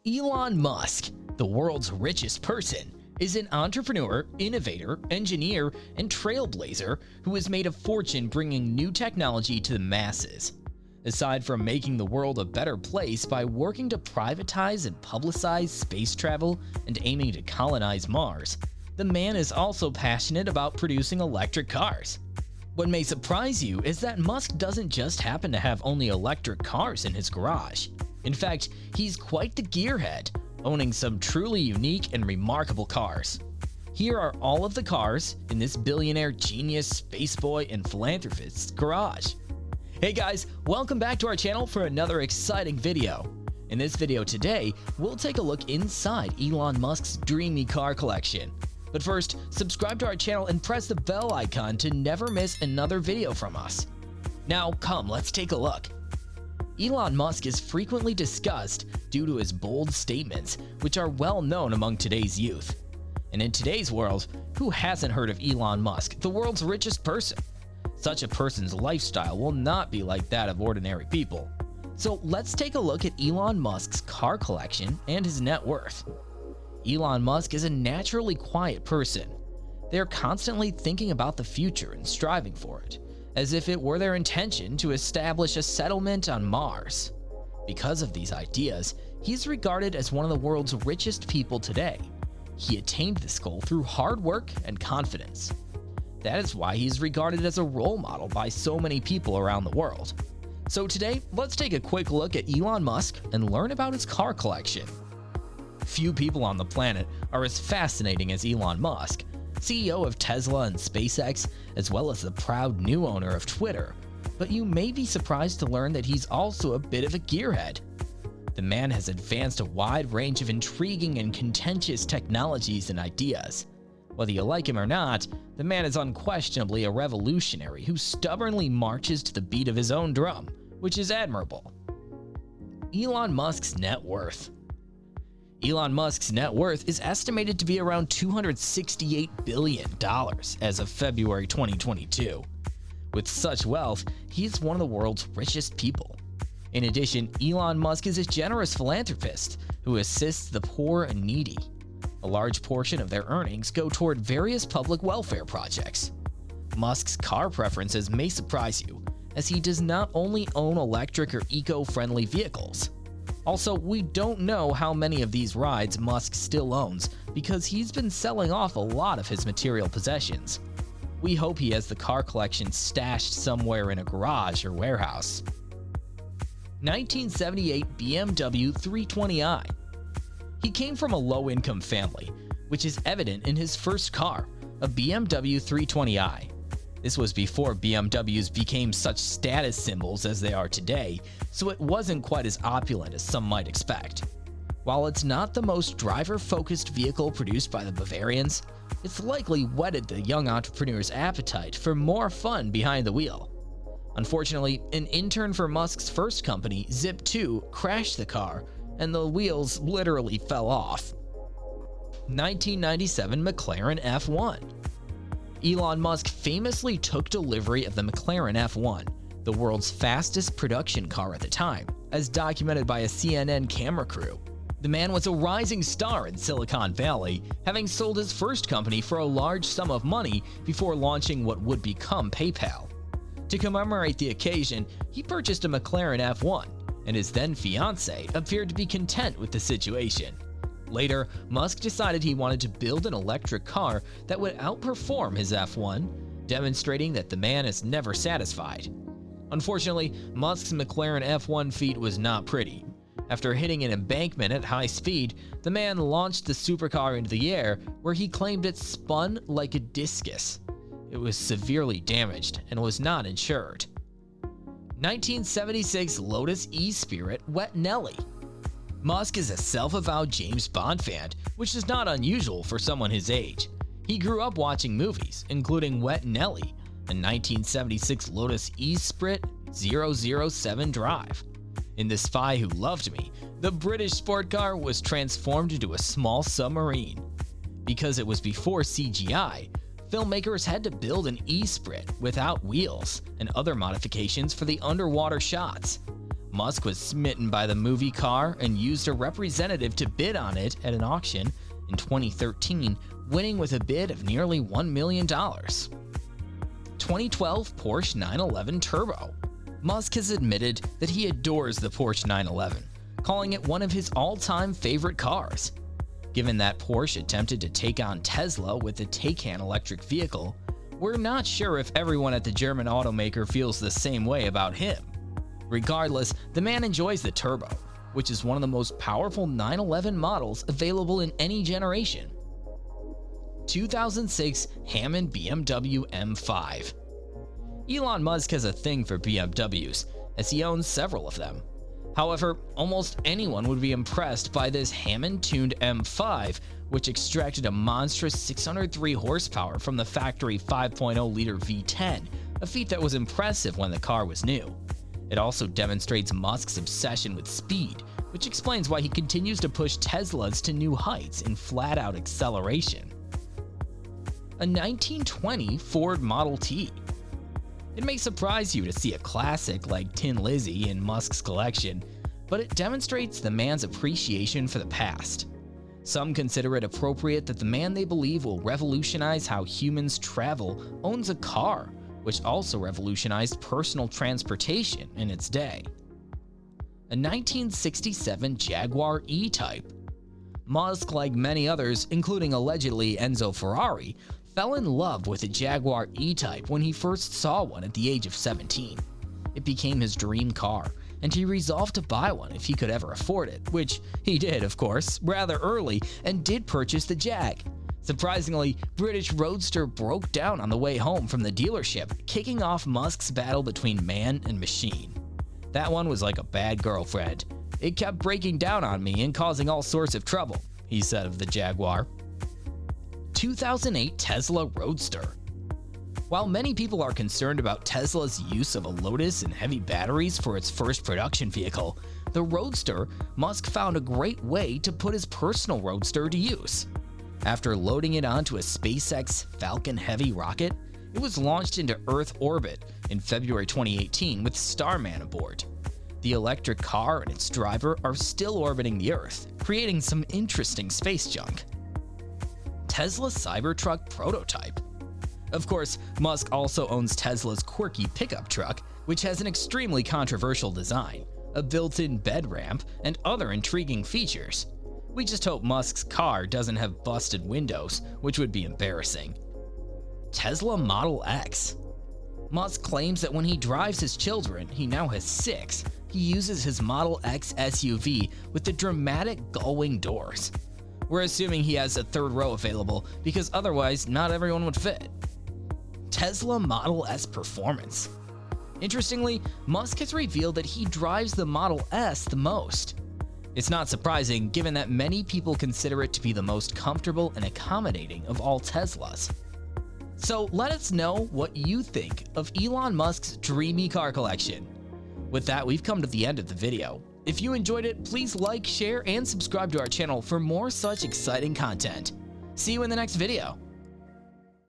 Elon Musk, the world's richest person, is an entrepreneur, innovator, engineer, and trailblazer who has made a fortune bringing new technology to the masses. Aside from making the world a better place by working to privatize and publicize space travel and aiming to colonize Mars, the man is also passionate about producing electric cars. What may surprise you is that Musk doesn't just happen to have only electric cars in his garage. In fact, he's quite the gearhead, owning some truly unique and remarkable cars. Here are all of the cars in this billionaire genius, spaceboy, and philanthropist's garage. Hey guys, welcome back to our channel for another exciting video. In this video today, we'll take a look inside Elon Musk's dreamy car collection. But first, subscribe to our channel and press the bell icon to never miss another video from us. Now come, let's take a look. Elon Musk is frequently discussed due to his bold statements, which are well known among today's youth. And in today's world, who hasn't heard of Elon Musk, the world's richest person? Such a person's lifestyle will not be like that of ordinary people. So let's take a look at Elon Musk's car collection and his net worth. Elon Musk is a naturally quiet person. They are constantly thinking about the future and striving for it, as if it were their intention to establish a settlement on Mars. Because of these ideas, he's regarded as one of the world's richest people today. He attained this goal through hard work and confidence. That is why he's regarded as a role model by so many people around the world. So today, let's take a quick look at Elon Musk and learn about his car collection. Few people on the planet are as fascinating as Elon Musk, CEO of Tesla and SpaceX, as well as the proud new owner of Twitter. But you may be surprised to learn that he's also a bit of a gearhead. The man has advanced a wide range of intriguing and contentious technologies and ideas. Whether you like him or not, the man is unquestionably a revolutionary who stubbornly marches to the beat of his own drum, which is admirable. Elon Musk's net worth. Elon Musk's net worth is estimated to be around $268 billion as of February 2022. With such wealth, he is one of the world's richest people. In addition, Elon Musk is a generous philanthropist who assists the poor and needy. A large portion of their earnings go toward various public welfare projects. Musk's car preferences may surprise you, as he does not only own electric or eco-friendly vehicles. Also, we don't know how many of these rides Musk still owns because he's been selling off a lot of his material possessions. We hope he has the car collection stashed somewhere in a garage or warehouse. 1978 BMW 320i. He came from a low-income family, which is evident in his first car, a BMW 320i. This was before BMWs became such status symbols as they are today, so it wasn't quite as opulent as some might expect. While it's not the most driver-focused vehicle produced by the Bavarians, it's likely whetted the young entrepreneur's appetite for more fun behind the wheel. Unfortunately, an intern for Musk's first company, Zip2, crashed the car, and the wheels literally fell off. 1997 McLaren F1. Elon Musk famously took delivery of the McLaren F1, the world's fastest production car at the time, as documented by a CNN camera crew. The man was a rising star in Silicon Valley, having sold his first company for a large sum of money before launching what would become PayPal. To commemorate the occasion, he purchased a McLaren F1, and his then fiancée appeared to be content with the situation. Later, Musk decided he wanted to build an electric car that would outperform his F1, demonstrating that the man is never satisfied. Unfortunately, Musk's McLaren F1 feat was not pretty. After hitting an embankment at high speed, the man launched the supercar into the air, where he claimed it spun like a discus. It was severely damaged and was not insured. 1976 Lotus E-Spirit Wet Nelly. Musk is a self-avowed James Bond fan, which is not unusual for someone his age. He grew up watching movies, including Wet Nelly, a 1976 Lotus E-Spirit 007 Drive. In The Spy Who Loved Me, the British sport car was transformed into a small submarine. Because it was before CGI, filmmakers had to build an E-Spirit without wheels and other modifications for the underwater shots. Musk was smitten by the movie car and used a representative to bid on it at an auction in 2013, winning with a bid of nearly $1 million. 2012 Porsche 911 Turbo. Musk has admitted that he adores the Porsche 911, calling it one of his all-time favorite cars. Given that Porsche attempted to take on Tesla with the Taycan electric vehicle, we're not sure if everyone at the German automaker feels the same way about him. Regardless, the man enjoys the Turbo, which is one of the most powerful 911 models available in any generation. 2006 Hammond BMW M5. Elon Musk has a thing for BMWs, as he owns several of them. However, almost anyone would be impressed by this Hammond-tuned M5, which extracted a monstrous 603 horsepower from the factory 5.0-liter V10, a feat that was impressive when the car was new. It also demonstrates Musk's obsession with speed, which explains why he continues to push Teslas to new heights in flat-out acceleration. A 1920 Ford Model T. It may surprise you to see a classic like Tin Lizzy in Musk's collection, but it demonstrates the man's appreciation for the past. Some consider it appropriate that the man they believe will revolutionize how humans travel owns a car, which also revolutionized personal transportation in its day. A 1967 Jaguar E-Type. Musk, like many others, including allegedly Enzo Ferrari, fell in love with a Jaguar E-Type when he first saw one at the age of 17. It became his dream car, and he resolved to buy one if he could ever afford it, which he did, of course, rather early, and did purchase the Jag. Surprisingly, British Roadster broke down on the way home from the dealership, kicking off Musk's battle between man and machine. That one was like a bad girlfriend. It kept breaking down on me and causing all sorts of trouble, he said of the Jaguar. 2008 Tesla Roadster. While many people are concerned about Tesla's use of a Lotus and heavy batteries for its first production vehicle, the Roadster, Musk found a great way to put his personal Roadster to use. After loading it onto a SpaceX Falcon Heavy rocket, it was launched into Earth orbit in February 2018 with Starman aboard. The electric car and its driver are still orbiting the Earth, creating some interesting space junk. Tesla Cybertruck prototype. Of course, Musk also owns Tesla's quirky pickup truck, which has an extremely controversial design, a built-in bed ramp, and other intriguing features. We just hope Musk's car doesn't have busted windows, which would be embarrassing. Tesla Model X. Musk claims that when he drives his children, he now has 6, he uses his Model X SUV with the dramatic gull-wing doors. We're assuming he has a third row available because otherwise not everyone would fit. Tesla Model S Performance. Interestingly, Musk has revealed that he drives the Model S the most. It's not surprising given that many people consider it to be the most comfortable and accommodating of all Teslas. So let us know what you think of Elon Musk's dreamy car collection. With that, we've come to the end of the video. If you enjoyed it, please like, share, and subscribe to our channel for more such exciting content. See you in the next video.